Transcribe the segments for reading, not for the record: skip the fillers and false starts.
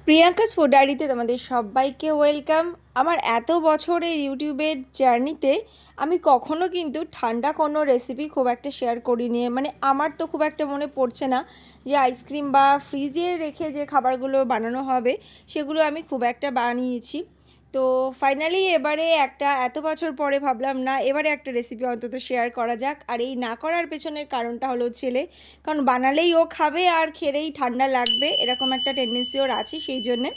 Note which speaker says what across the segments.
Speaker 1: Priyanka's food ডায়েরিতে তোমাদের সবাইকে ওয়েলকাম। আমার এত বছরের ইউটিউবের জার্নিতে আমি কখনো কিন্তু ঠান্ডা কোনো রেসিপি খুব একটা শেয়ার করিনি। মানে আমার তো খুব একটা মনে পড়ছে না যে আইসক্রিম বা ফ্রিজে রেখে যে খাবারগুলো বানানো হবে সেগুলো আমি খুব একটা বানিয়েছি। তো ফাইনালি এবারে এত বছর পরে ভাবলাম না, এবারে একটা রেসিপি অন্তত শেয়ার করা যাক। আর এই না করার পেছনের কারণটা হলো ছেলে, কারণ বানালেই ও খাবে আর খেলেই ঠান্ডা লাগবে, এরকম একটা টেন্ডেন্সি ওর আছে, সেই জন্যে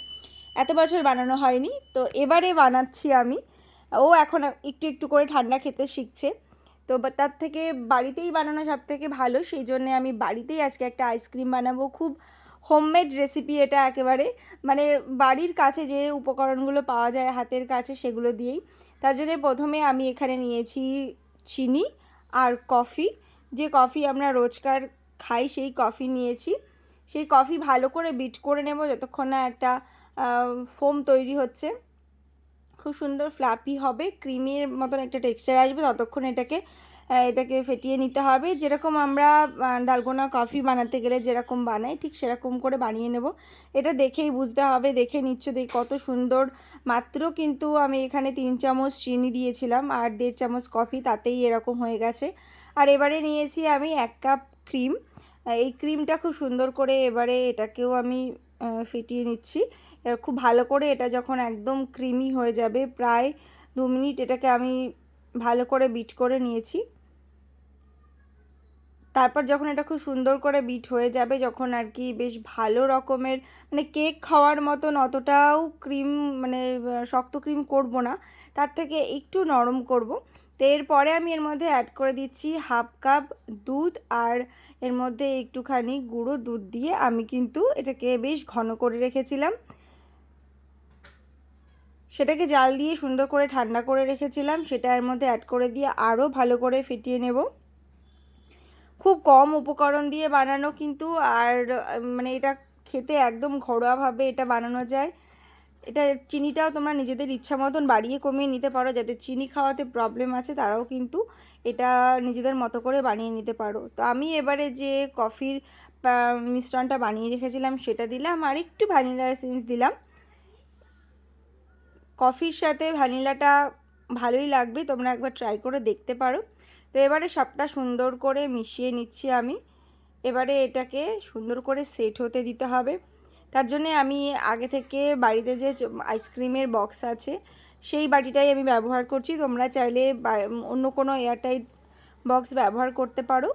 Speaker 1: এত বছর বানানো হয়নি। তো এবারে বানাচ্ছি আমি। ও এখন একটু একটু করে ঠান্ডা খেতে শিখছে। তো তার থেকে বাড়িতেই বানানো সব থেকে ভালো, সেই জন্যে আমি বাড়িতেই আজকে একটা আইসক্রিম বানাবো। খুব হোমমেড রেসিপি এটা একেবারে, মানে বাড়ির কাছে যে উপকরণগুলো পাওয়া যায় হাতের কাছে সেগুলো দিয়েই। তার জন্য প্রথমে আমি এখানে নিয়েছি চিনি আর কফি। যে কফি আমরা রোজকার খাই সেই কফি নিয়েছি। সেই কফি ভালো করে বিট করে নেব যতক্ষণ না একটা ফোম তৈরি হচ্ছে। খুব সুন্দর ফ্লাপি হবে, ক্রিমের মতন একটা টেক্সচার আসবে, ততক্ষণ এটাকে ফেটিয়ে নিতে হবে। যেরকম আমরা ডালগোনা কফি বানাতে গেলে যেরকম বানাই ঠিক সেরকম করে বানিয়ে নেব। এটা দেখেই বুঝতে হবে, দেখে নিচ্ছ কত সুন্দর। মাত্র কিন্তু আমি এখানে 3 চামচ চিনি দিয়েছিলাম আর 1.5 চামচ কফি, তাতেই এরকম হয়ে গেছে। আর এবারে নিয়েছি আমি 1 কাপ ক্রিম। এই ক্রিমটা খুব সুন্দর করে এবারে এটাকেও আমি ফেটিয়ে নিচ্ছি। খুব ভালো করে এটা যখন একদম ক্রিমি হয়ে যাবে, প্রায় 2 মিনিট এটাকে আমি ভালো করে বিট করে নিয়েছি। তারপর যখন এটা খুব সুন্দর করে বিট হয়ে যাবে, যখন আর কি বেশ ভালো রকমের, মানে কেক খাওয়ার মতন অতটাও ক্রিম, মানে শক্ত ক্রিম করব না, তার থেকে একটু নরম করব। তো এরপরে আমি এর মধ্যে অ্যাড করে দিচ্ছি 1/2 কাপ দুধ, আর এর মধ্যে একটুখানি গুঁড়ো দুধ দিয়ে আমি কিন্তু এটাকে বেশ ঘন করে রেখেছিলাম। সেটাকে জাল দিয়ে সুন্দর করে ঠান্ডা করে রেখেছিলাম, সেটা এর মধ্যে অ্যাড করে দিয়ে আরও ভালো করে ফেটিয়ে নেব। খুব কম উপকরণ দিয়ে বানানো কিন্তু, আর মানে এটা খেতে একদম ঘরোয়াভাবে এটা বানানো যায়। এটা চিনিটাও তোমরা নিজেদের ইচ্ছা মতন বাড়িয়ে কমিয়ে নিতে পারো, যাদের চিনি খাওয়াতে প্রবলেম আছে তারাও কিন্তু এটা নিজেদের মতো করে বানিয়ে নিতে পারো। তো আমি এবারে যে কফির মিশ্রণটা বানিয়ে রেখেছিলাম সেটা দিলাম, আর একটু ভ্যানিলা এসেন্স দিলাম। কফির সাথে ভ্যানিলাটা ভালোই লাগবে, তোমরা একবার ট্রাই করে দেখতে পারো। তো এবারে সবটা সুন্দর করে মিশিয়ে নিচ্ছি আমি। এবারে এটাকে সুন্দর করে সেট হতে দিতে হবে। তার জন্যে আমি আগে থেকে বাড়িতে যে আইসক্রিমের বক্স আছে সেই বাটিটাই আমি ব্যবহার করছি। তোমরা চাইলে অন্য কোনো এয়ারটাইট বক্স ব্যবহার করতে পারো।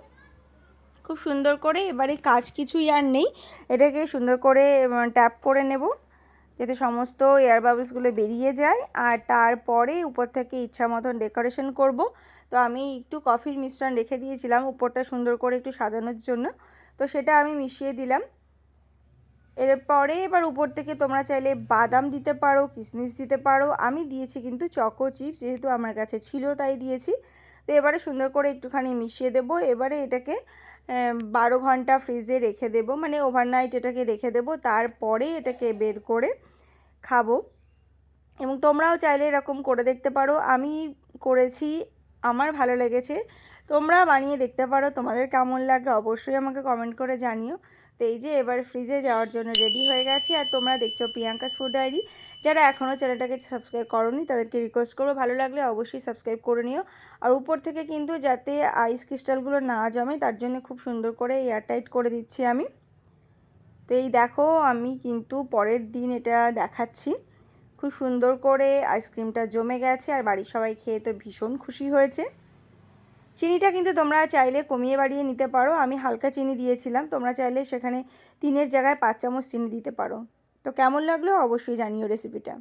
Speaker 1: খুব সুন্দর করে এবারে কাজ কিছুই আর নেই, এটাকে সুন্দর করে ট্যাপ করে নেব যাতে সমস্ত এয়ার বাবলসগুলো বেরিয়ে যায়। আর তারপরে উপর থেকে ইচ্ছা মতন ডেকোরেশন করব। তো আমি একটু কফির মিশ্রণ রেখে দিয়েছিলাম উপরটা সুন্দর করে একটু সাজানোর জন্য, তো সেটা আমি মিশিয়ে দিলাম। এরপরে এবার উপর থেকে তোমরা চাইলে বাদাম দিতে পারো, কিশমিশ দিতে পারো। আমি দিয়েছি কিন্তু চকো চিপস, যেহেতু আমার কাছে ছিল তাই দিয়েছি। তো এবারে সুন্দর করে একটুখানি মিশিয়ে দেব। এবারে এটাকে 12 ঘন্টা ফ্রিজে রেখে দেব, মানে ওভারনাইট এটাকে রেখে দেব। তারপরে এটাকে বের করে খাবো। এবং তোমরাও চাইলে এরকম করে দেখতে পারো। আমি করেছি, আমার ভালো লেগেছে। তোমরা বানিয়ে দেখতে পারো, তোমাদের কেমন লাগে অবশ্যই আমাকে কমেন্ট করে জানিও। তো এই যে এবার ফ্রিজে যাওয়ার জন্য রেডি হয়ে গেছে। আর তোমরা দেখছো প্রিয়াঙ্কাস ফুড ডায়েরি। যারা এখনও চ্যানেলটাকে সাবস্ক্রাইব করোনি তাদেরকে রিকোয়েস্ট করবো, ভালো লাগলে অবশ্যই সাবস্ক্রাইব করে নিও। আর উপর থেকে কিন্তু যাতে আইস ক্রিস্টালগুলো না জমে তার জন্য খুব সুন্দর করে এয়ারটাইট করে দিচ্ছি আমি। তো এই দেখো, আমি কিন্তু পরের দিন এটা দেখাচ্ছি। খুব সুন্দর করে আইসক্রিমটা জমে গেছে, আর বাড়ির সবাই খেয়ে তো ভীষণ খুশি হয়েছে। চিনিটা কিন্তু তোমরা চাইলে কমিয়ে বাড়িয়ে নিতে পারো, আমি হালকা চিনি দিয়েছিলাম, তোমরা চাইলে সেখানে 3-এর জায়গায় 5 চামচ চিনি দিতে পারো। তো কেমন লাগলো অবশ্যই জানিও রেসিপিটা।